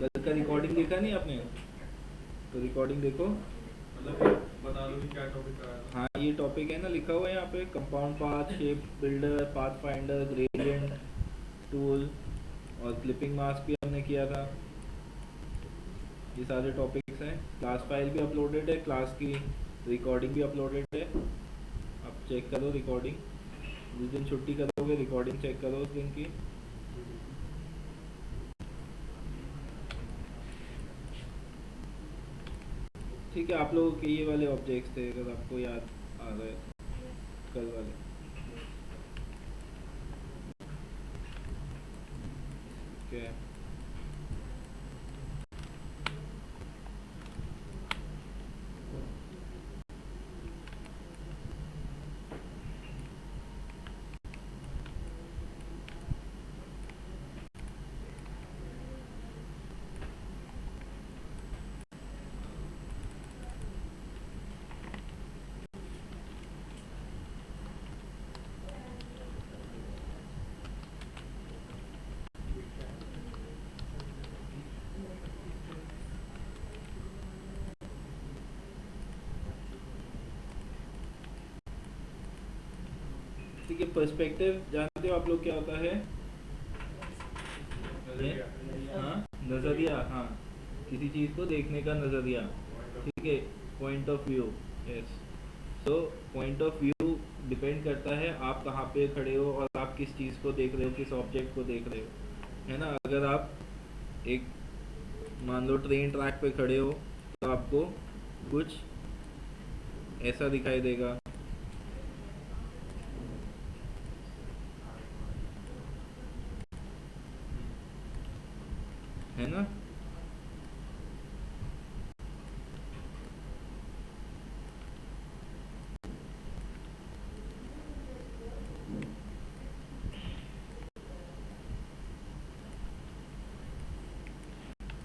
कल का रिकॉर्डिंग देखा नहीं आपने? तो रिकॉर्डिंग देखो। मतलब बता दो कि क्या टॉपिक कराया था। हाँ, ये टॉपिक है ना, लिखा हुआ है यहाँ पे, compound path, shape builder, path finder, gradient tool और क्लिपिंग मास्क भी हमने किया था। ये सारे टॉपिक्स हैं। क्लास फाइल भी अपलोडेड है, क्लास की रिकॉर्डिंग भी अपलोडेड है। आप चेक करो रिकॉर्डिंग, जिस दिन छुट्टी करोगे रिकॉर्डिंग चेक करो उस दिन की। ठीक है, आप लोगों के ये वाले ऑब्जेक्ट्स थे, अगर आपको याद आ रहा है, कल वाले। ठीक है, ठीक है। पर्सपेक्टिव जानते हो आप लोग क्या होता है? नजरिया। हाँ, नज़रिया। हाँ, किसी चीज़ को देखने का नज़रिया। ठीक है, point of view. Yes. So point of view depend करता है आप कहाँ पे खड़े हो और आप किस चीज़ को देख रहे हो, किस ऑब्जेक्ट को देख रहे हो, है ना। अगर आप एक, मान लो ट्रेन ट्रैक पे खड़े हो, तो आपको कुछ ऐसा दिखाई देगा, है ना।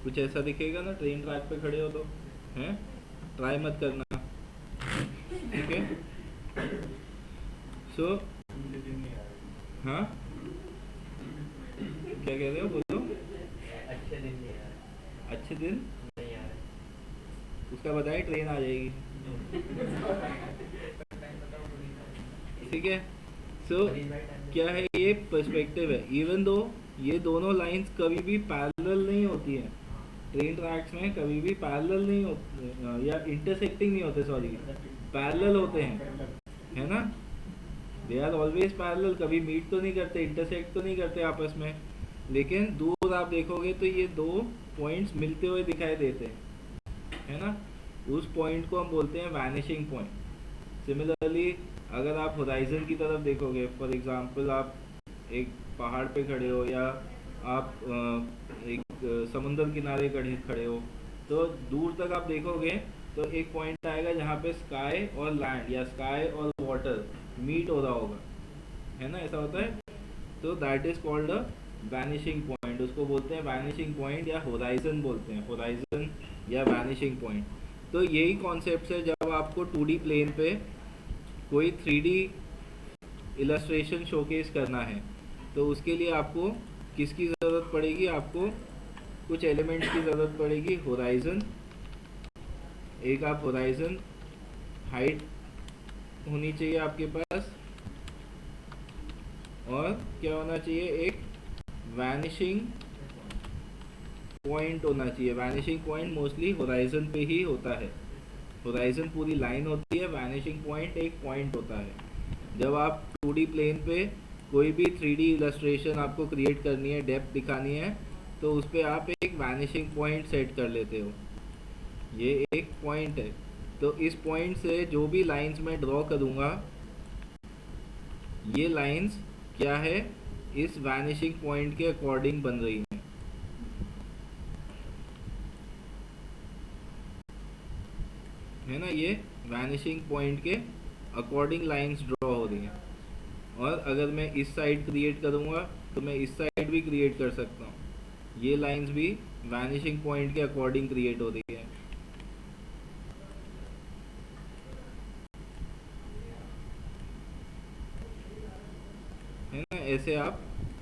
कुछ ऐसा दिखेगा ना, ट्रेन ट्रैक पे खड़े हो तो, हैं। ट्राई मत करना, ठीक है। सो मुझे दिन नहीं आया। हाँ, क्या कह रहे हो, बोलो। अच्छे दिन नहीं यार, अच्छे दिन नहीं यार। उसका बताए, ट्रेन आ जाएगी। ठीक है। सो क्या है, ये पर्सपेक्टिव है। इवन दो ये दोनों लाइंस कभी भी पैरेलल नहीं होती हैं, ट्रेन ट्रैक्स में कभी भी पैरेलल नहीं होते, या इंटरसेक्टिंग नहीं होते, सॉरी, पैरेलल होते हैं, है ना। दे आर ऑलवेज पैरेलल, कभी मीट तो नहीं करते, इंटरसेक्ट तो नहीं करते आपस में। लेकिन दूर आप देखोगे तो ये दो पॉइंट्स मिलते हुए दिखाई देते हैं, है ना। उस पॉइंट को हम बोलते हैं वैनिशिंग पॉइंट। सिमिलरली अगर आप होराइजन की तरफ देखोगे, फॉर एग्जांपल आप एक पहाड़ पे खड़े हो, या आप एक समुंदर किनारे खड़े खड़े हो, तो दूर तक आप देखोगे तो एक पॉइंट आएगा जहाँ पे स्काई और लैंड, या स्काई और वाटर मीट हो रहा होगा, है ना, ऐसा होता है। तो that is called a vanishing point. उसको बोलते हैं वैनिशिंग पॉइंट, या होराइजन बोलते हैं, होराइजन या वैनिशिंग पॉइंट। तो यही कॉन्सेप्ट है, जब आपको 2D प्लेन पे कोई 3D इलस्ट्रेशन शोकेस करना है, तो उसके लिए आपको किसकी ज़रूरत पड़ेगी, आपको कुछ एलिमेंट्स की ज़रूरत पड़ेगी। होराइजन, एक आप होराइजन हाइट होनी चाहिए आपके पास, और क्या होना चाहिए, एक वैनिशिंग पॉइंट होना चाहिए। वैनिशिंग पॉइंट मोस्टली होराइजन पे ही होता है। होराइजन पूरी लाइन होती है, वैनिशिंग पॉइंट एक पॉइंट होता है। जब आप 2D प्लेन पे कोई भी 3D इलस्ट्रेशन आपको क्रिएट करनी है, डेप्थ दिखानी है, तो उस पर आप एक वैनिशिंग पॉइंट सेट कर लेते हो। ये एक पॉइंट है। तो इस पॉइंट से जो भी लाइंस मैं ड्रॉ करूँगा, ये लाइंस क्या है, इस वैनिशिंग पॉइंट के अकॉर्डिंग बन रही हैं, है ना। ये वैनिशिंग पॉइंट के अकॉर्डिंग लाइंस ड्रॉ हो रही हैं। और अगर मैं इस साइड क्रिएट करूँगा, तो मैं इस साइड भी क्रिएट कर सकता हूँ। ये लाइंस भी वैनिशिंग पॉइंट के अकॉर्डिंग क्रिएट हो रही है ना। ऐसे आप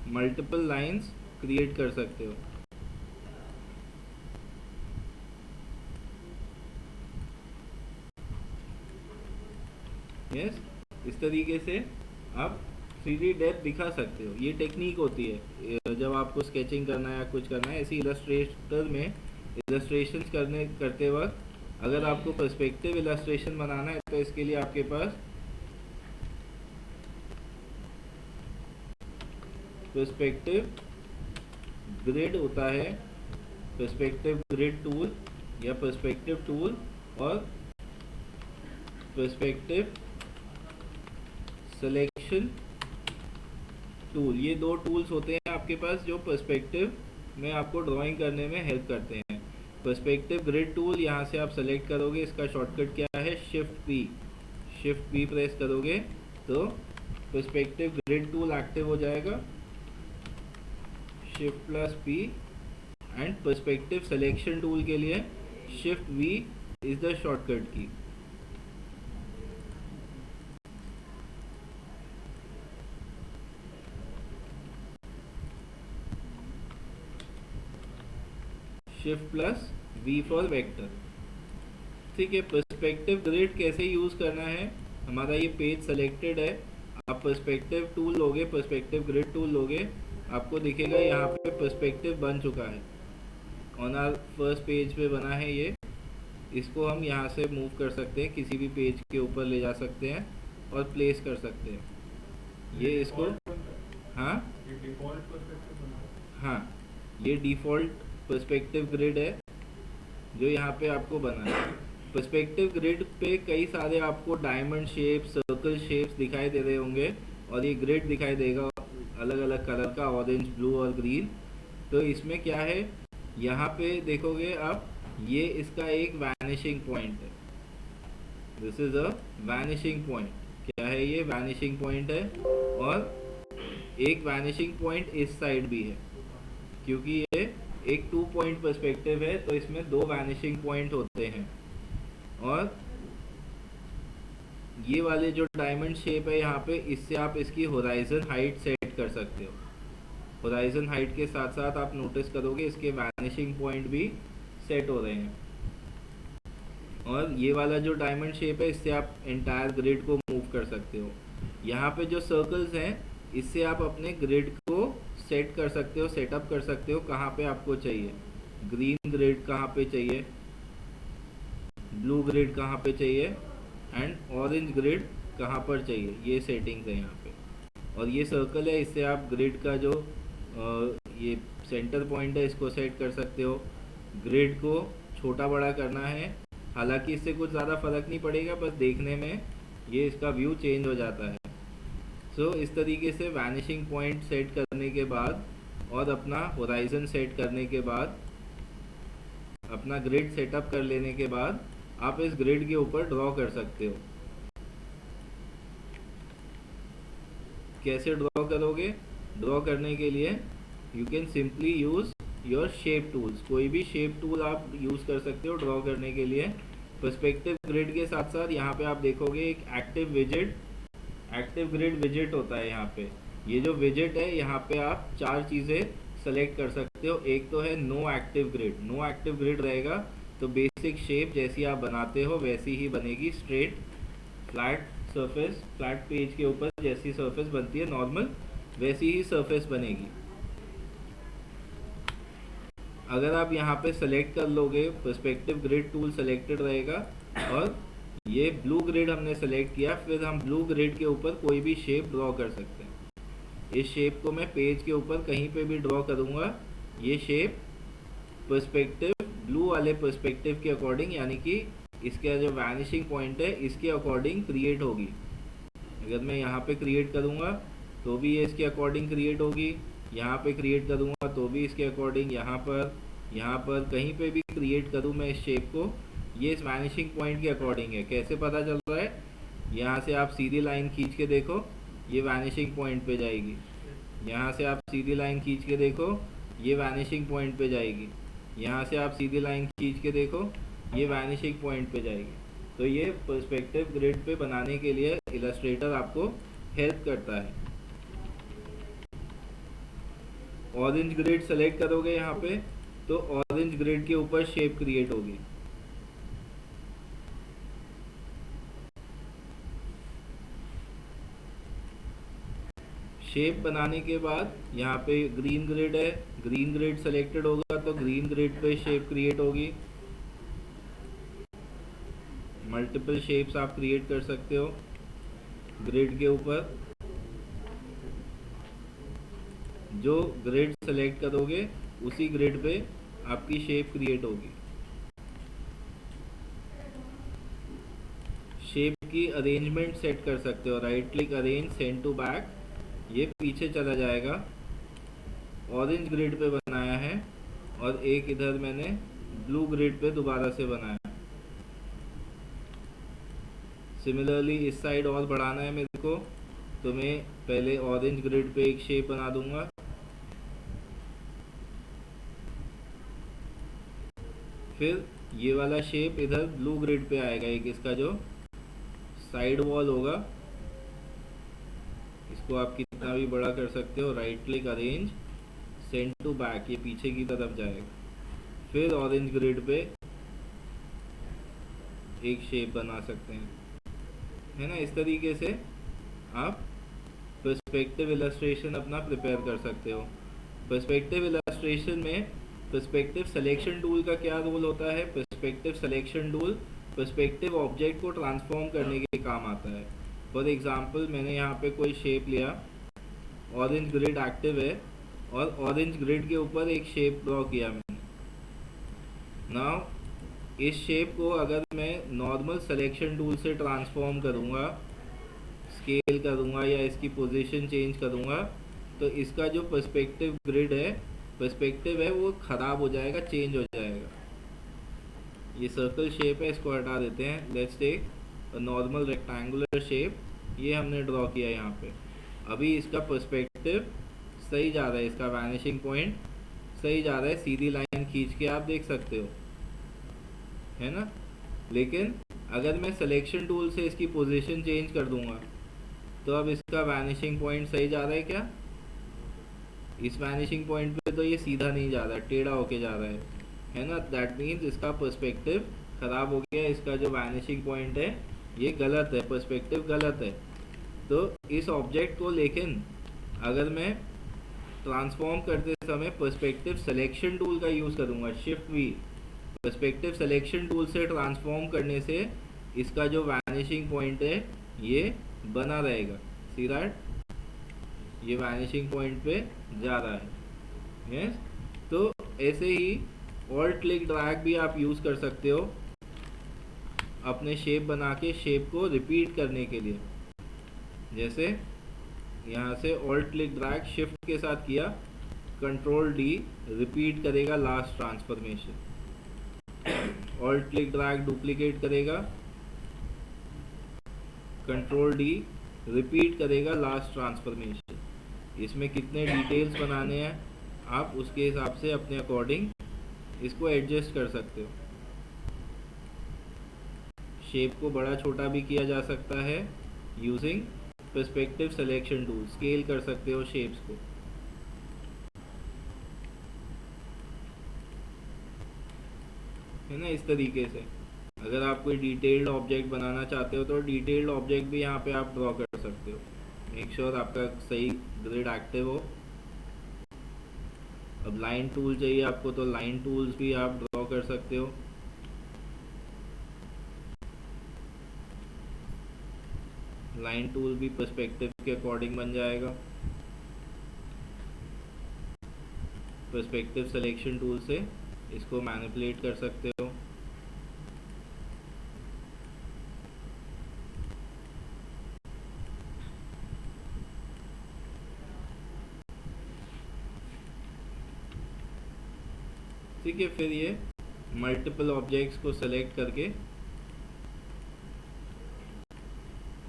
मल्टीपल लाइंस क्रिएट कर सकते हो। यस, इस तरीके से आप 3D डेप्थ दिखा सकते हो। ये टेक्निक होती है जब आपको स्केचिंग करना है या कुछ करना है। ऐसी इलस्ट्रेटर में इलस्ट्रेशन करते वक्त अगर आपको पर्सपेक्टिव इलस्ट्रेशन बनाना है तो इसके लिए आपके पास पर्सपेक्टिव ग्रिड होता है, पर्सपेक्टिव ग्रिड टूल या पर्सपेक्टिव टूल और पर्सपेक्टिव सिलेक्शन टूल। ये दो टूल्स होते हैं आपके पास जो पर्सपेक्टिव में आपको ड्राइंग करने में हेल्प करते हैं। पर्सपेक्टिव ग्रिड टूल यहाँ से आप सेलेक्ट करोगे, इसका शॉर्टकट क्या है, शिफ्ट पी प्रेस करोगे तो पर्सपेक्टिव ग्रिड टूल एक्टिव हो जाएगा, shift plus P. And perspective selection tool के लिए shift V is the shortcut key. Shift plus V for vector. ठीक है, पर्सपेक्टिव ग्रिड कैसे यूज करना है, हमारा ये पेज सेलेक्टेड है, आप पर्सपेक्टिव टूल लोगे, पर्सपेक्टिव ग्रिड टूल लोगे, आपको दिखेगा यहाँ पे पर्सपेक्टिव बन चुका है, ऑन आवर फर्स्ट पेज पे बना है ये। इसको हम यहाँ से मूव कर सकते हैं, किसी भी पेज के ऊपर ले जा सकते हैं और प्लेस कर सकते हैं। ये इसको हाँ ये डिफॉल्ट पर्सपेक्टिव बना है। हाँ, ये डिफ़ॉल्ट पर्सपेक्टिव ग्रिड है जो यहाँ पे आपको बना है। पर्सपेक्टिव ग्रिड पे कई सारे आपको डायमंड शेप, सर्कल शेप्स दिखाई दे रहे होंगे और ये ग्रिड दिखाई देगा अलग अलग कलर का, ऑरेंज, ब्लू और ग्रीन। तो इसमें क्या है, यहाँ पे देखोगे आप, ये इसका एक वैनिशिंग पॉइंट है, this is a vanishing point. क्या है ये, वैनिशिंग पॉइंट है। और एक वैनिशिंग पॉइंट इस साइड भी है, क्योंकि ये एक 2 पॉइंट पर्सपेक्टिव है तो इसमें 2 वैनिशिंग पॉइंट होते हैं। और ये वाले जो डायमंड शेप है यहाँ पे, इससे आप इसकी होराइजन हाइट सेट कर सकते हो। होराइजन हाइट के साथ साथ आप नोटिस करोगे इसके वैनिशिंग पॉइंट भी सेट हो रहे हैं। और ये वाला जो डायमंड शेप है, इससे आप एंटायर ग्रिड को मूव कर सकते हो। यहाँ पे जो सर्कल्स हैं, इससे आप अपने ग्रिड को सेट कर सकते हो, सेटअप कर सकते हो कहाँ पे आपको चाहिए। ग्रीन ग्रिड कहाँ पे चाहिए, ब्लू ग्रिड कहाँ पे चाहिए एंड ऑरेंज ग्रिड कहाँ पर चाहिए, ये सेटिंग्स है यहाँ पे। और ये सर्कल है, इससे आप ग्रिड का जो ये सेंटर पॉइंट है इसको सेट कर सकते हो। ग्रिड को छोटा बड़ा करना है, हालांकि इससे कुछ ज़्यादा फर्क नहीं पड़ेगा, बस देखने में ये इसका व्यू चेंज हो जाता है। सो इस तरीके से वैनिशिंग पॉइंट सेट करने के बाद और अपना होराइजन सेट करने के बाद, अपना ग्रिड सेटअप कर लेने के बाद आप इस ग्रिड के ऊपर ड्रॉ कर सकते हो। कैसे ड्रॉ करोगे, ड्रॉ करने के लिए you can simply use your shape tools. कोई भी शेप टूल आप यूज़ कर सकते हो ड्रॉ करने के लिए। पर्सपेक्टिव ग्रिड के साथ साथ यहाँ पे आप देखोगे एक एक्टिव ग्रिड विजेट होता है। यहाँ पे ये जो विजेट है, यहाँ पे आप 4 चीज़ें सेलेक्ट कर सकते हो। एक तो है no active grid. No active grid रहेगा तो बेसिक शेप जैसी आप बनाते हो वैसी ही बनेगी, straight flat surface, flat page के ऊपर जैसी सरफेस बनती है नॉर्मल, वैसी ही सरफेस बनेगी। अगर आप यहाँ पे सेलेक्ट कर लोगे, पर्सपेक्टिव ग्रिड टूल सेलेक्टेड रहेगा और ये ब्लू ग्रिड हमने सेलेक्ट किया, फिर हम ब्लू ग्रिड के ऊपर कोई भी शेप ड्रॉ कर सकते हैं। इस शेप को मैं पेज के ऊपर कहीं पे भी ड्रॉ करूँगा, ये शेप पर्सपेक्टिव ब्लू वाले पर्सपेक्टिव के अकॉर्डिंग, यानी कि इसका जो वैनिशिंग पॉइंट है इसके अकॉर्डिंग क्रिएट होगी। अगर मैं यहाँ पे क्रिएट करूँगा तो भी ये इसके अकॉर्डिंग क्रिएट होगी, यहाँ पे क्रिएट करूँगा तो भी इसके अकॉर्डिंग, यहाँ पर कहीं पे भी क्रिएट करूँ मैं इस शेप को, ये इस वैनिशिंग पॉइंट के अकॉर्डिंग है। कैसे पता चल रहा है, यहाँ से आप सीधी लाइन खींच के देखो, ये वैनिशिंग पॉइंट पे जाएगी। यहाँ से आप सीधी लाइन खींच के देखो, ये वैनिशिंग पॉइंट पे जाएगी। यहाँ से आप सीधी लाइन खींच के देखो, ये वैनिशिंग पॉइंट पे जाएगी। तो ये पर्सपेक्टिव ग्रिड पे बनाने के लिए इलस्ट्रेटर आपको हेल्प करता है। ऑरेंज ग्रिड सेलेक्ट करोगे यहाँ पे तो ऑरेंज ग्रिड के ऊपर शेप क्रिएट होगी। शेप बनाने के बाद यहाँ पे ग्रीन ग्रिड है, ग्रीन ग्रिड सेलेक्टेड होगा तो ग्रीन ग्रिड पे शेप क्रिएट होगी। मल्टीपल शेप्स आप क्रिएट कर सकते हो ग्रिड के ऊपर। जो ग्रिड सेलेक्ट करोगे उसी ग्रिड पे आपकी शेप क्रिएट होगी। शेप की अरेंजमेंट सेट कर सकते हो, right click arrange send to back, ये पीछे चला जाएगा। ऑरेंज ग्रिड पे बनाया है और एक इधर मैंने ब्लू ग्रिड पे दोबारा से बनाया। सिमिलरली इस साइड और बढ़ाना है मेरे को, तो मैं पहले ऑरेंज ग्रिड पे एक शेप बना दूंगा। फिर ये वाला शेप इधर ब्लू ग्रिड पे आएगा, एक इसका जो साइड वॉल होगा, इसको आप कितना भी बड़ा कर सकते हो। Right click arrange send to back, ये पीछे की तरफ जाएगा। फिर ऑरेंज ग्रिड पे एक शेप बना सकते हैं, है ना। इस तरीके से आप पर्सपेक्टिव इलस्ट्रेशन अपना प्रिपेयर कर सकते हो। पर्सपेक्टिव इलस्ट्रेशन में पर्सपेक्टिव सिलेक्शन टूल का क्या रोल होता है? Perspective selection tool perspective object को ट्रांसफॉर्म करने के काम आता है। फॉर एग्जांपल मैंने यहाँ पे कोई शेप लिया, ऑरेंज ग्रिड एक्टिव है और ऑरेंज ग्रिड के ऊपर एक शेप ड्रॉ किया मैंने। नाउ इस शेप को अगर मैं नॉर्मल सिलेक्शन टूल से ट्रांसफॉर्म करूँगा, स्केल करूँगा या इसकी पोजीशन चेंज करूँगा, तो इसका जो पर्सपेक्टिव ग्रिड है, पर्सपेक्टिव है, वो ख़राब हो जाएगा, चेंज हो जाएगा। ये सर्कल शेप है, इसको हटा देते हैं। Let's take a normal rectangular shape, ये हमने ड्रॉ किया यहाँ पे। अभी इसका पर्सपेक्टिव सही जा रहा है, इसका वैनिशिंग पॉइंट सही जा रहा है, सीधी लाइन खींच के आप देख सकते हो, है ना। लेकिन अगर मैं सिलेक्शन टूल से इसकी पोजीशन चेंज कर दूंगा, तो अब इसका वैनिशिंग पॉइंट सही जा रहा है क्या? इस वैनिशिंग पॉइंट पे तो ये सीधा नहीं जा रहा है, टेढ़ा होके जा रहा है ना। दैट मीन्स इसका पर्सपेक्टिव ख़राब हो गया, इसका जो वैनिशिंग पॉइंट है ये गलत है, पर्सपेक्टिव गलत है। तो इस ऑब्जेक्ट को लेकिन अगर मैं ट्रांसफॉर्म करते समय पर्सपेक्टिव सिलेक्शन टूल का यूज़ करूँगा, shift we, perspective selection tool से ट्रांसफॉर्म करने से इसका जो वैनिशिंग पॉइंट है ये बना रहेगा। सी दैट, ये वैनिशिंग पॉइंट पे जा रहा है। यस, तो ऐसे ही ऑल्ट क्लिक ड्रैग भी आप यूज़ कर सकते हो अपने शेप बना के, शेप को रिपीट करने के लिए। जैसे यहाँ से ऑल्ट क्लिक ड्रैग शिफ्ट के साथ किया, कंट्रोल डी रिपीट करेगा last transformation, alt click drag duplicate करेगा, कंट्रोल डी रिपीट करेगा लास्ट ट्रांसफॉर्मेशन। इसमें कितने डिटेल्स बनाने हैं आप उसके हिसाब से अपने अकॉर्डिंग इसको एडजस्ट कर सकते हो। शेप को बड़ा छोटा भी किया जा सकता है using perspective selection tool, scale कर सकते हो शेप्स को। है ना, इस तरीके से अगर आप कोई डिटेल्ड ऑब्जेक्ट बनाना चाहते हो तो डिटेल्ड ऑब्जेक्ट भी यहाँ पे आप ड्रॉ कर सकते हो। मेक श्योर आपका सही ग्रिड एक्टिव हो। अब लाइन टूल चाहिए आपको तो लाइन टूल्स भी आप ड्रॉ कर सकते हो। लाइन टूल भी पर्सपेक्टिव के अकॉर्डिंग बन जाएगा। पर्सपेक्टिव सिलेक्शन टूल से इसको मैनिपुलेट कर सकते हो। ठीक है, फिर ये मल्टीपल ऑब्जेक्ट्स को सेलेक्ट करके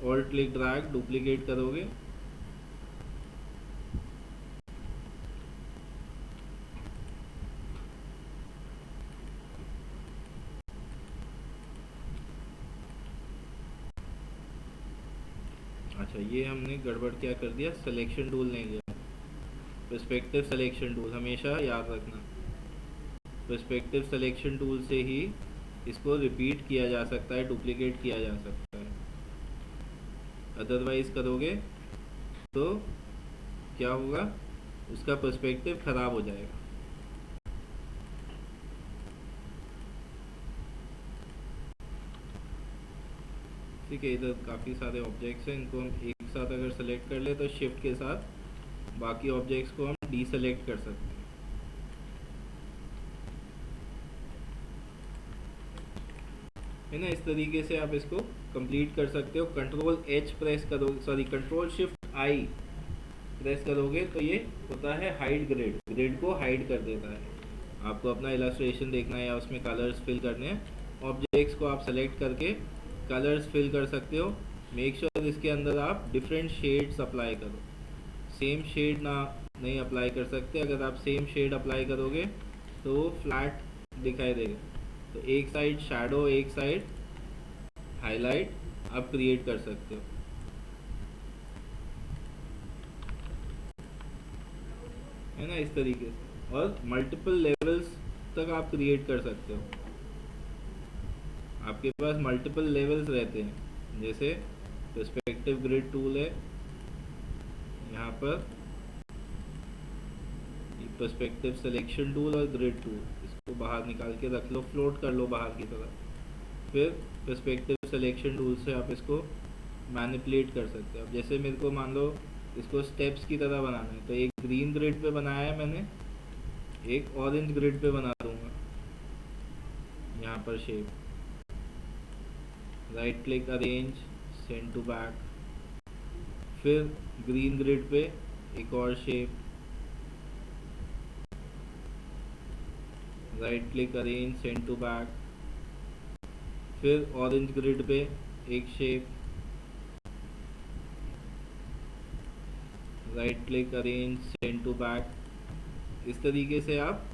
ऑल्ट क्लिक ड्रैग डुप्लीकेट करोगे, अच्छा ये हमने गड़बड़ क्या कर दिया, सिलेक्शन टूल नहीं लिया। पर्सपेक्टिव सिलेक्शन टूल हमेशा याद रखना, पर्सपेक्टिव सिलेक्शन टूल से ही इसको रिपीट किया जा सकता है, डुप्लीकेट किया जा सकता है। अदरवाइज करोगे तो क्या होगा, उसका पर्सपेक्टिव खराब हो जाएगा। ठीक है, इधर काफ़ी सारे ऑब्जेक्ट्स हैं, इनको हम एक साथ अगर सेलेक्ट कर ले तो शिफ्ट के साथ बाकी ऑब्जेक्ट्स को हम डीसेलेक्ट कर सकते हैं। है ना, इस तरीके से आप इसको कंप्लीट कर सकते हो। कंट्रोल एच प्रेस करोगे, सॉरी कंट्रोल शिफ्ट आई प्रेस करोगे तो ये होता है हाइड ग्रिड, ग्रिड को हाइड कर देता है। आपको अपना इलस्ट्रेशन देखना है या उसमें कलर्स फिल करने हैं, ऑब्जेक्ट्स को आप सेलेक्ट करके कलर्स फिल कर सकते हो। मेक श्योर इसके अंदर आप डिफरेंट शेड्स अप्लाई करो, सेम शेड ना नहीं अप्लाई कर सकते। अगर आप सेम शेड अप्लाई करोगे तो वो फ्लैट दिखाई देगा। तो एक साइड शैडो, एक साइड हाईलाइट आप क्रिएट कर सकते हो। है ना, इस तरीके से, और मल्टीपल लेवल्स तक आप क्रिएट कर सकते हो। आपके पास मल्टीपल लेवल्स रहते हैं, जैसे पर्सपेक्टिव ग्रिड टूल है, यहाँ पर पर्सपेक्टिव सिलेक्शन टूल और ग्रिड टूल, इसको बाहर निकाल के रख लो, फ्लोट कर लो बाहर की तरफ। फिर पर्सपेक्टिव सिलेक्शन टूल से आप इसको मैनिपुलेट कर सकते हो। अब जैसे मेरे को मान लो इसको स्टेप्स की तरह बनाना है, तो एक ग्रीन ग्रिड पे बनाया है मैंने, एक ऑरेंज ग्रिड पे बना दूंगा। यहाँ पर shape, right click, arrange, send to back. फिर ग्रीन ग्रिड पे एक और shape, right click, arrange, send to back. फिर ऑरेंज ग्रिड पे एक shape, right click, arrange, send to back. इस तरीके से आप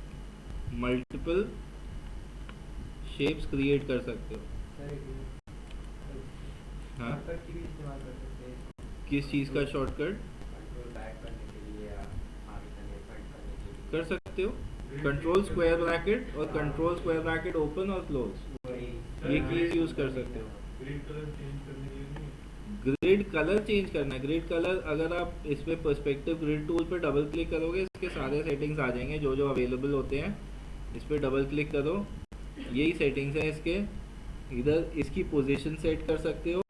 मल्टीपल शेप्स क्रिएट कर सकते हो। हाँ, शॉर्टकट की भी इस्तेमाल कर सकते हैं। किस चीज़ का शॉर्टकट कंट्रोल बैक करने के लिए या आगे करने फ्रंट करने के लिए। कर सकते हो? कंट्रोल स्क्वायर ब्रैकेट और कंट्रोल स्क्वायर ब्रैकेट ओपन और क्लोज, ये कीज यूज़ कर सकते हो। ग्रिड कलर चेंज करने के लिए नहीं है? ग्रिड कलर चेंज करना है, ग्रिड कलर अगर आप इस पे पर्सपेक्टिव ग्रिड टूल पे डबल क्लिक करोगे, इसके सारे सेटिंग्स आ जाएंगे जो जो अवेलेबल होते हैं। इस पे डबल क्लिक करो, यही सेटिंग्स हैं इसके। इधर इसकी पोजीशन सेट कर सकते हो,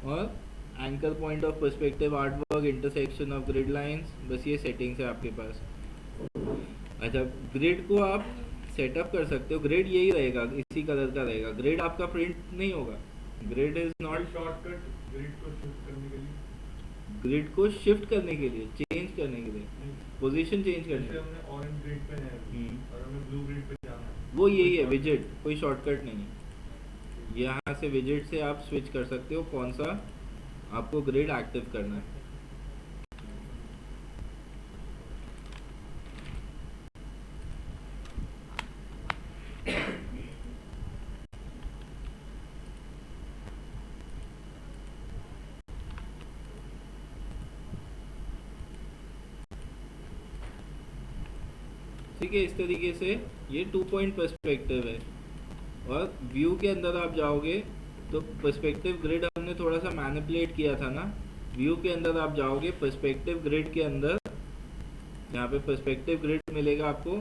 और anchor point of perspective, artwork, intersection of grid lines, बस ये सेटिंग्स है आपके पास। अच्छा, ग्रिड को आप सेटअप कर सकते हो। ग्रिड यही रहेगा, इसी कलर का रहेगा। ग्रिड आपका प्रिंट नहीं होगा। Grid is not, shortcut grid को शिफ्ट करने के लिए ग्रिड को शिफ्ट करने के लिए, चेंज करने के लिए, नहीं। पोजीशन चेंज करने जैसे के लिए, हमने ऑरेंज ग्रिड पे है अभी, और हमें ब्लू ग्रिड पे जाना है, वो यही है विजेट, कोई शॉर्टकट नहीं है। यहाँ से विजेट से आप स्विच कर सकते हो कौन सा आपको ग्रिड एक्टिव करना है। ठीक है, इस तरीके से ये 2 पॉइंट पर्सपेक्टिव है। और व्यू के अंदर आप जाओगे तो पर्सपेक्टिव ग्रिड हमने थोड़ा सा मैनिपुलेट किया था ना। व्यू के अंदर आप जाओगे, पर्सपेक्टिव ग्रिड के अंदर यहाँ पे पर्सपेक्टिव ग्रिड मिलेगा आपको,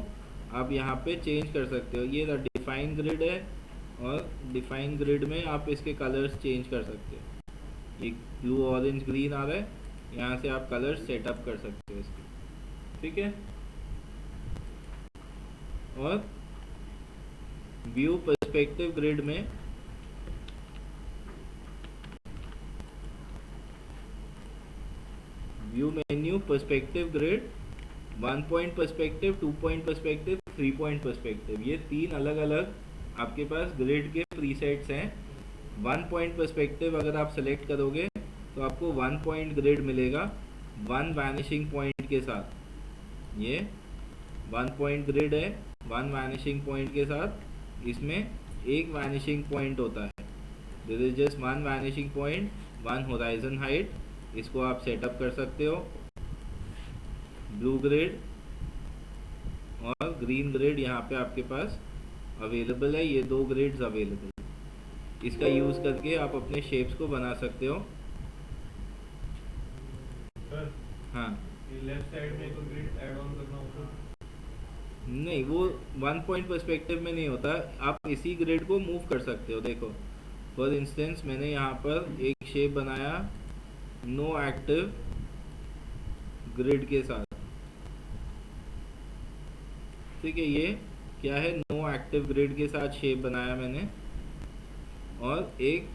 आप यहाँ पे चेंज कर सकते हो। ये डिफाइन ग्रिड है, और डिफाइन ग्रिड में आप इसके कलर्स चेंज कर सकते हो। ये ब्लू, ऑरेंज, ग्रीन आ रहा है, यहाँ से आप कलर्स सेटअप कर सकते हो इसके। ठीक है, और व्यू पर्सपेक्टिव ग्रिड में view menu, perspective grid, 1 point perspective, 2 point perspective, 3 point perspective, ये 3 अलग अलग आपके पास ग्रिड के प्रीसेट्स हैं। 1 पॉइंट पर्सपेक्टिव अगर आप सेलेक्ट करोगे तो आपको 1 पॉइंट ग्रिड मिलेगा 1 वैनिशिंग पॉइंट के साथ। ये 1 पॉइंट ग्रिड है 1 वैनिशिंग पॉइंट के साथ। इसमें एक वैनिशिंग पॉइंट होता है, this is just 1 vanishing point, 1 horizon height. इसको आप सेटअप कर सकते हो। ब्लू ग्रिड और ग्रीन ग्रिड यहाँ पे आपके पास अवेलेबल है, ये 2 ग्रिड्स अवेलेबल है। इसका यूज़ करके आप अपने शेप्स को बना सकते हो। सर हाँ, ये ये लेफ्ट साइड में एक ग्रिड ऐड ऑन करना होगा। नहीं, वो वन पॉइंट पर्सपेक्टिव में नहीं होता, आप इसी ग्रिड को मूव कर सकते हो। देखो फॉर इंस्टेंस मैंने यहाँ पर एक शेप बनाया नो एक्टिव ग्रिड के साथ, ठीक है। ये क्या है, नो एक्टिव ग्रिड के साथ शेप बनाया मैंने, और एक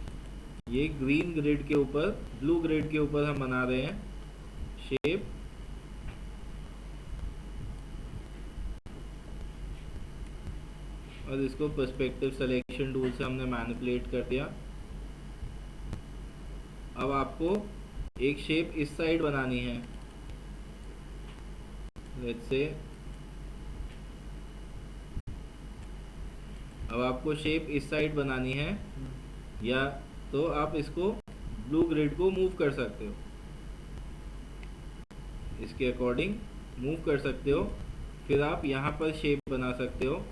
ये ग्रीन ग्रिड के ऊपर, ब्लू ग्रिड के ऊपर हम बना रहे हैं शेप। और इसको पर्सपेक्टिव सिलेक्शन टूल से हमने मैनिपुलेट कर दिया। अब आपको एक शेप इस साइड बनानी है, लेट्स से अब आपको शेप इस साइड बनानी है, या तो आप इसको ब्लू ग्रिड को मूव कर सकते हो, इसके अकॉर्डिंग मूव कर सकते हो। फिर आप यहाँ पर शेप बना सकते हो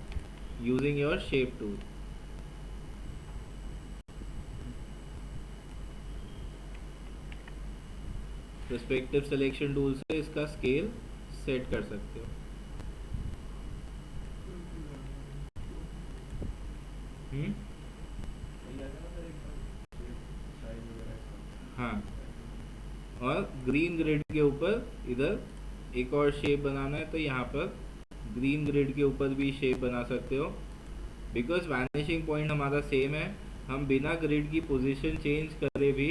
using your shape tool. Perspective selection tool से इसका स्केल सेट कर सकते हो। हाँ, और ग्रीन ग्रिड के ऊपर इधर एक और शेप बनाना है, तो यहाँ पर ग्रीन ग्रिड के ऊपर भी शेप बना सकते हो। बिकॉज वैनिशिंग पॉइंट हमारा सेम है, हम बिना ग्रिड की पोजीशन चेंज करे भी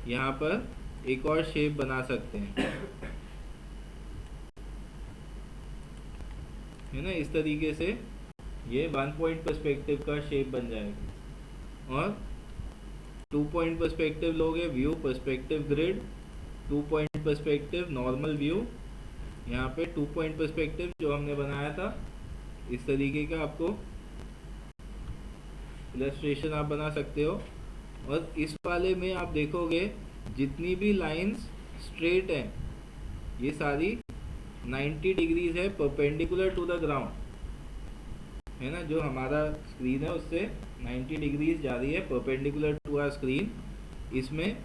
यहाँ पर एक और शेप बना सकते हैं, है ना। इस तरीके से ये 1 पॉइंट पर्सपेक्टिव का शेप बन जाएगा। और 2 पॉइंट पर्सपेक्टिव लोगे, view perspective grid, 2 point perspective normal view. यहाँ पे 2 पॉइंट पर्सपेक्टिव जो हमने बनाया था, इस तरीके का आपको इलस्ट्रेशन आप बना सकते हो। और इस वाले में आप देखोगे जितनी भी लाइंस स्ट्रेट हैं, ये सारी 90 डिग्रीज है परपेंडिकुलर टू द ग्राउंड, है ना। जो हमारा स्क्रीन है उससे 90 डिग्रीज जा रही है परपेंडिकुलर टू आवर स्क्रीन इसमें,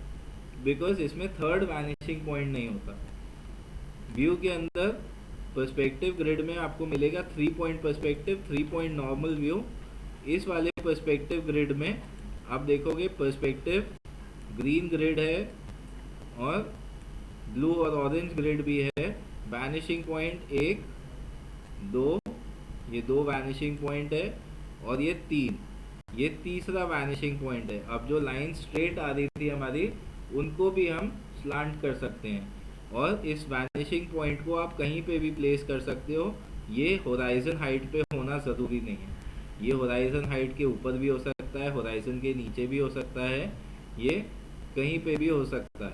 बिकॉज इसमें थर्ड वैनिशिंग पॉइंट नहीं होता। व्यू के अंदर पर्सपेक्टिव ग्रिड में आपको मिलेगा 3 point perspective, 3 point normal view. इस वाले पर्सपेक्टिव ग्रिड में आप देखोगे पर्सपेक्टिव ग्रीन ग्रिड है और ब्लू और ऑरेंज ग्रिड भी है। वैनिशिंग पॉइंट 1 2, ये 2 वैनिशिंग पॉइंट है, और ये 3, ये तीसरा वैनिशिंग पॉइंट है। अब जो लाइन स्ट्रेट आ रही थी हमारी, उनको भी हम स्लांट कर सकते हैं, और इस वैनिशिंग पॉइंट को आप कहीं पे भी प्लेस कर सकते हो। ये होराइजन हाइट पे होना ज़रूरी नहीं है, ये होराइजन हाइट के ऊपर भी हो सकता है, होराइजन के नीचे भी हो सकता है, ये कहीं पे भी हो सकता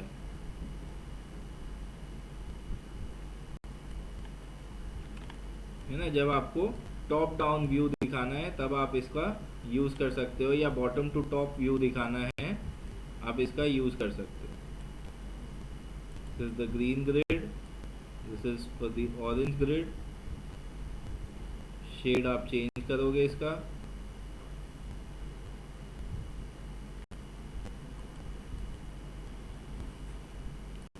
है ना। जब आपको टॉप डाउन व्यू दिखाना है तब आप इसका यूज़ कर सकते हो, या बॉटम टू टॉप व्यू दिखाना है आप इसका यूज़ कर सकते हो। This is the green grid, this is for the orange grid. Shade आप चेंज करोगे इसका,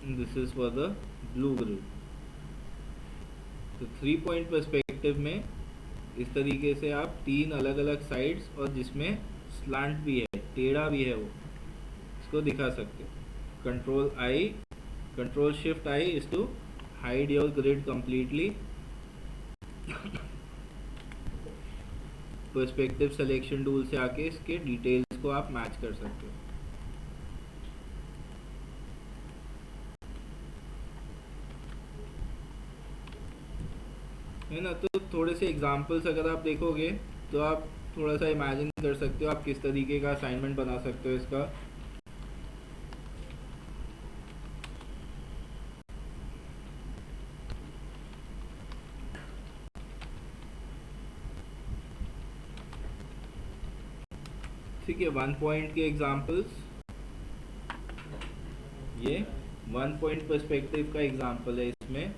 this is for the blue grid. तो 3 पॉइंट पर्सपेक्टिव में इस तरीके से आप 3 अलग अलग साइड्स, और जिसमें स्लांट भी है, टेढ़ा भी है, वो इसको दिखा सकते हो। Control shift I is to hide your grid completely. Perspective selection tool से आके इसके डिटेल्स को आप मैच कर सकते हो, है ना। तो थोड़े से एग्जांपल्स अगर आप देखोगे तो आप थोड़ा सा इमेजिन कर सकते हो आप किस तरीके का असाइनमेंट बना सकते हो इसका। ठीक है, 1 पॉइंट के एग्जांपल्स, ये 1 पॉइंट पर्सपेक्टिव का एग्जांपल है। इसमें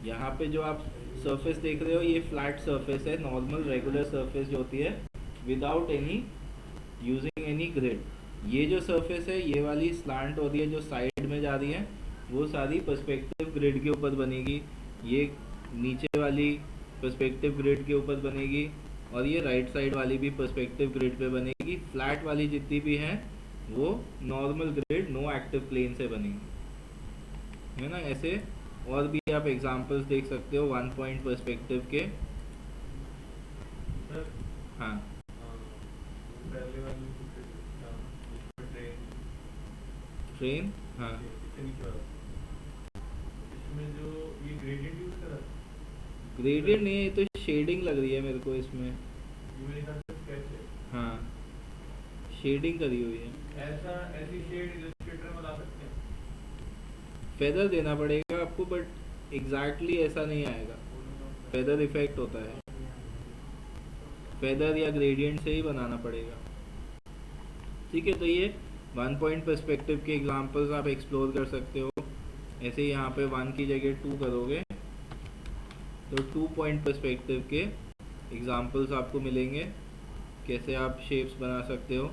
यहाँ पे जो आप सरफेस देख रहे हो, ये फ्लैट सरफेस है, नॉर्मल रेगुलर सरफेस जो होती है without any using any grid. ये जो सरफेस है, ये वाली स्लांट हो रही है जो साइड में जा रही है, वो सारी पर्सपेक्टिव ग्रिड के ऊपर बनेगी। ये नीचे वाली पर्सपेक्टिव ग्रिड के ऊपर बनेगी और ये राइट साइड वाली भी पर्सपेक्टिव ग्रिड पे बनेगी। फ्लैट वाली जितनी भी हैं वो normal grid no active plane से बनेगी, है ना। ऐसे और भी आप एग्जांपल्स देख सकते हो 1 पॉइंट पर्सपेक्टिव के। सर हाँ पहले वाली जिसमें ट्रेन, हाँ इससे नीचे वाला, इसमें जो ये ग्रेडियंट यूज करा ग्रेडियंट नहीं है, ये तो शेडिंग लग रही है मेरे को इसमें। ये मेरे ख्याल से स्केच है। हाँ शेडिंग करी हुई है। ऐसी शेड इलस्ट्रेटर में ला सकते हैं। फेदर देना पड़ेगा आपको, बट एग्जैक्टली ऐसा नहीं आएगा। फेदर इफेक्ट होता है, फेदर या ग्रेडियंट से ही बनाना पड़ेगा। ठीक है, तो ये 1 पॉइंट पर्सपेक्टिव के एग्जांपल्स आप एक्सप्लोर कर सकते हो। ऐसे ही यहाँ पे 1 की जगह 2 करोगे तो 2 पॉइंट पर्सपेक्टिव के एग्जांपल्स आपको मिलेंगे, कैसे आप शेप्स बना सकते हो।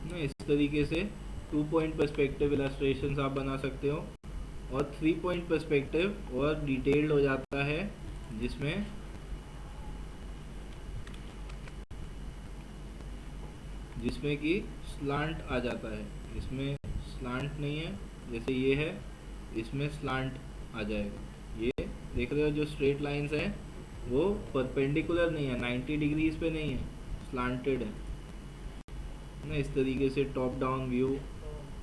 ना इस तरीके से 2 पॉइंट पर्सपेक्टिव इलस्ट्रेशंस आप बना सकते हो। और 3 पॉइंट पर्सपेक्टिव और डिटेल्ड हो जाता है, जिसमें कि स्लांट आ जाता है। इसमें स्लांट नहीं है, जैसे ये है, इसमें स्लांट आ जाएगा। ये देख रहे हो जो स्ट्रेट लाइंस हैं वो परपेंडिकुलर नहीं है, 90 डिग्रीज पे नहीं है, स्लांटेड है ना। इस तरीके से टॉप डाउन व्यू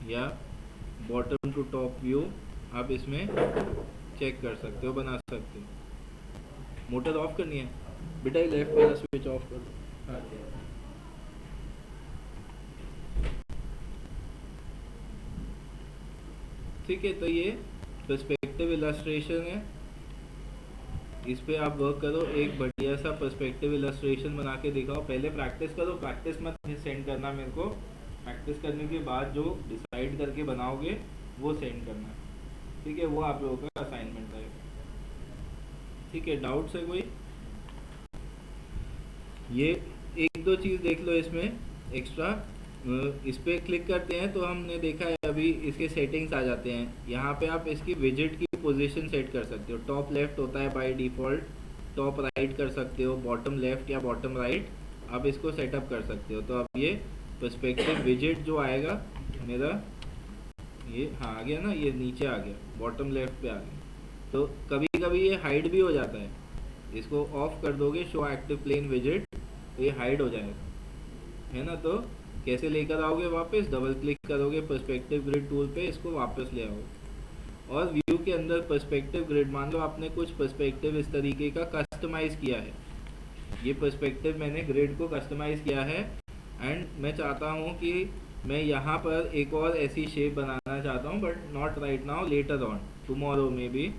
या बॉटम टू टॉप व्यू आप इसमें चेक कर सकते हो, बना सकते हो। मोटर ऑफ करनी है बेटा, लेफ्ट वाला स्विच ऑफ कर दो। हाँ। ठीक है, तो ये पर्सपेक्टिव इलस्ट्रेशन है, इस पे आप वर्क करो। एक बढ़िया सा पर्सपेक्टिव इलस्ट्रेशन बना के दिखाओ। पहले प्रैक्टिस करो, प्रैक्टिस मत सेंड करना मेरे को। प्रैक्टिस करने के बाद जो डिसाइड करके बनाओगे वो सेंड करना, ठीक है। वो आप लोगों का असाइनमेंट रहेगा, ठीक है। डाउट्स है कोई? ये एक दो चीज़ देख लो इसमें एक्स्ट्रा। इस पर क्लिक करते हैं तो हमने देखा है अभी इसके सेटिंग्स आ जाते हैं। यहाँ पे आप इसकी विजिट की पोजीशन सेट कर सकते हो। टॉप लेफ्ट होता है बाय डिफ़ॉल्ट, टॉप राइट कर सकते हो, बॉटम लेफ्ट या बॉटम राइट आप इसको सेटअप कर सकते हो। तो अब ये पर्सपेक्टिव विजिट जो आएगा मेरा, ये हाँ आ गया ना, ये नीचे आ गया, बॉटम लेफ्ट पे आ गया। तो कभी कभी ये हाइड भी हो जाता है, इसको ऑफ कर दोगे शो एक्टिव प्लेन विजिट तो ये हाइड हो जाएगा, है ना। तो कैसे लेकर आओगे वापस? डबल क्लिक करोगे पर्सपेक्टिव ग्रिड टूल पे, इसको वापस ले आओगे। और व्यू के अंदर पर्सपेक्टिव ग्रिड, मान लो आपने कुछ पर्सपेक्टिव इस तरीके का कस्टमाइज किया है, ये पर्सपेक्टिव मैंने ग्रिड को कस्टमाइज किया है एंड मैं चाहता हूँ कि मैं यहाँ पर एक और ऐसी शेप बनाना चाहता हूँ, but not right now, later on, tomorrow may be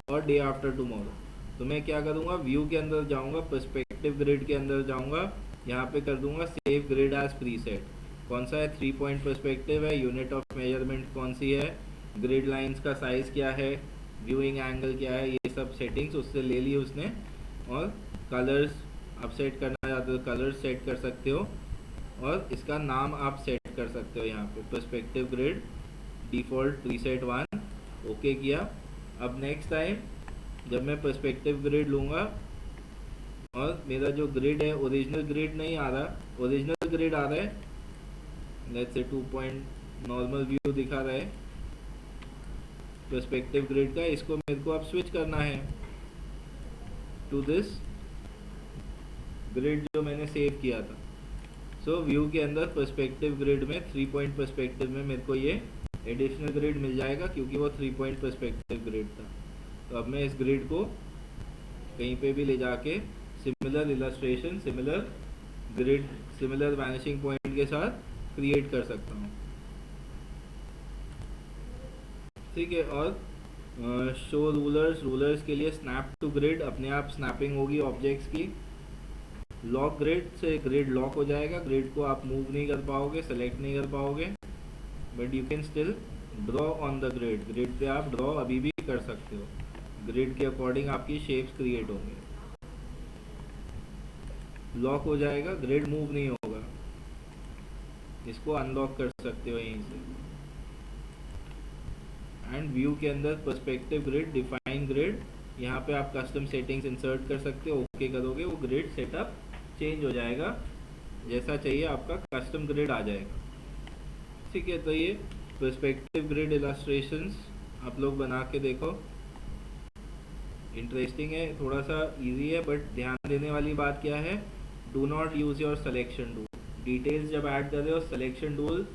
और डे आफ्टर टुमारो। तो मैं क्या करूँगा, व्यू के अंदर जाऊँगा, पर्सपेक्टिव ग्रिड के अंदर जाऊँगा, यहाँ पे कर दूंगा सेव ग्रिड एज प्रीसेट। कौन सा है? 3 पॉइंट पर्सपेक्टिव है। यूनिट ऑफ मेजरमेंट कौन सी है? ग्रिड लाइंस का साइज़ क्या है, व्यूइंग एंगल क्या है, ये सब सेटिंग्स उससे ले ली उसने। और कलर्स आप सेट करना चाहते हो, कलर्स सेट कर सकते हो और इसका नाम आप सेट कर सकते हो यहाँ पे, perspective grid default preset 1, okay किया। अब नेक्स्ट टाइम जब मैं पर्सपेक्टिव ग्रिड लूँगा और मेरा जो ग्रिड है ओरिजिनल ग्रिड नहीं आ रहा, ओरिजिनल ग्रिड आ रहा है, let's say 2 point normal view दिखा रहा है पर्सपेक्टिव ग्रिड का, इसको मेरे को अब स्विच करना है टू दिस ग्रिड जो मैंने सेव किया था। सो व्यू के अंदर पर्सपेक्टिव ग्रिड में 3 पॉइंट पर्सपेक्टिव में मेरे को ये एडिशनल ग्रिड मिल जाएगा, क्योंकि वो 3 पॉइंट पर्सपेक्टिव ग्रिड था। तो अब मैं इस ग्रिड को कहीं पे भी ले जाके similar illustration, similar grid, similar vanishing point के साथ क्रिएट कर सकता हूँ, ठीक है। और शो रूलर्स, रूलर्स के लिए स्नैप टू ग्रिड, अपने आप स्नैपिंग होगी ऑब्जेक्ट्स की। लॉक ग्रिड से ग्रिड लॉक हो जाएगा, ग्रिड को आप मूव नहीं कर पाओगे, सेलेक्ट नहीं कर पाओगे, but you can still draw on the grid. Grid पे आप ड्रॉ अभी भी कर सकते हो, ग्रिड के अकॉर्डिंग आपकी शेप्स क्रिएट होंगे। लॉक हो जाएगा, ग्रिड मूव नहीं होगा। इसको अनलॉक कर सकते हो यहीं से। एंड व्यू के अंदर पर्सपेक्टिव ग्रिड, डिफाइन ग्रिड, यहाँ पे आप कस्टम सेटिंग्स इंसर्ट कर सकते हो। ओके करोगे वो ग्रिड सेटअप चेंज हो जाएगा, जैसा चाहिए आपका कस्टम ग्रिड आ जाएगा। ठीक है, तो ये पर्सपेक्टिव ग्रिड इलस्ट्रेशंस आप लोग बना के देखो। इंटरेस्टिंग है, थोड़ा सा इजी है, बट ध्यान देने वाली बात क्या है, do not use your selection tool. Details जब ऐड कर रहे हो सिलेक्शन टूल,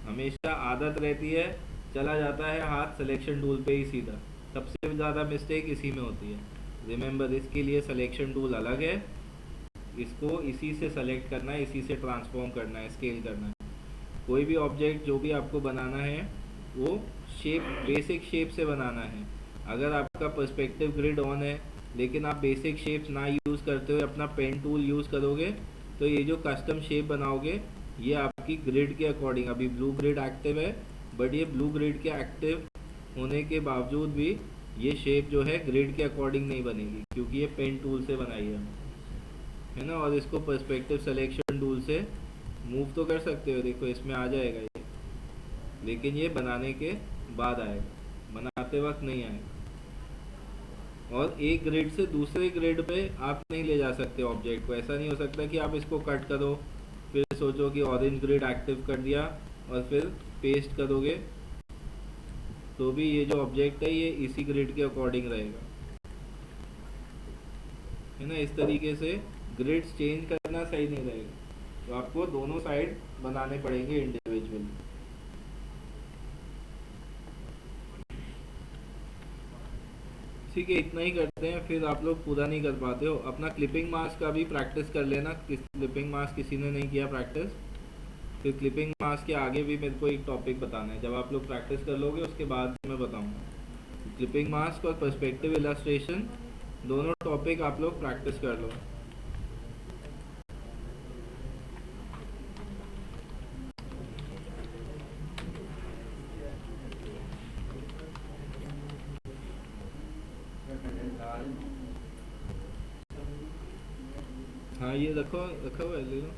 हमेशा आदत रहती है चला जाता है हाथ सिलेक्शन टूल पे ही सीधा। सबसे ज़्यादा मिस्टेक इसी में होती है। रिमेंबर, इसके लिए सिलेक्शन टूल अलग है, इसको इसी से सेलेक्ट करना है, इसी से ट्रांसफॉर्म करना है, स्केल करना है। कोई भी ऑब्जेक्ट जो भी आपको बनाना है वो शेप, बेसिक शेप से बनाना है। अगर आपका पर्सपेक्टिव ग्रिड ऑन है लेकिन आप बेसिक शेप्स ना यूज़ करते हुए अपना पेन टूल यूज़ करोगे तो ये जो कस्टम शेप बनाओगे ये आपकी ग्रिड के अकॉर्डिंग, अभी ब्लू ग्रिड एक्टिव है बट ये ब्लू ग्रिड के एक्टिव होने के बावजूद भी ये शेप जो है ग्रिड के अकॉर्डिंग नहीं बनेगी, क्योंकि ये पेन टूल से बनाई है ना। और इसको पर्सपेक्टिव सिलेक्शन टूल से मूव तो कर सकते हो, देखो इसमें आ जाएगा ये, लेकिन ये बनाने के बाद आएगा, बनाते वक्त नहीं आएगा। और एक ग्रिड से दूसरे ग्रिड पे आप नहीं ले जा सकते ऑब्जेक्ट को। ऐसा नहीं हो सकता कि आप इसको कट करो फिर सोचो कि ऑरेंज ग्रिड एक्टिव कर दिया और फिर पेस्ट करोगे तो भी ये जो ऑब्जेक्ट है ये इसी ग्रिड के अकॉर्डिंग रहेगा, है ना। इस तरीके से ग्रिड्स चेंज करना सही नहीं रहेगा, तो आपको दोनों साइड बनाने पड़ेंगे इंडिविजुअली। ठीक है, इतना ही करते हैं, फिर आप लोग पूरा नहीं कर पाते हो। अपना क्लिपिंग मास्क का भी प्रैक्टिस कर लेना, क्लिपिंग मास्क किसी ने नहीं किया प्रैक्टिस, फिर क्लिपिंग मास्क के आगे भी मेरे को एक टॉपिक बताना है। जब आप लोग प्रैक्टिस कर लोगे उसके बाद मैं बताऊंगा। क्लिपिंग मास्क और पर्सपेक्टिव इलस्ट्रेशन दोनों टॉपिक आप लोग प्रैक्टिस कर लो। हाँ ये रखो, रखा हुआ है, ले लो।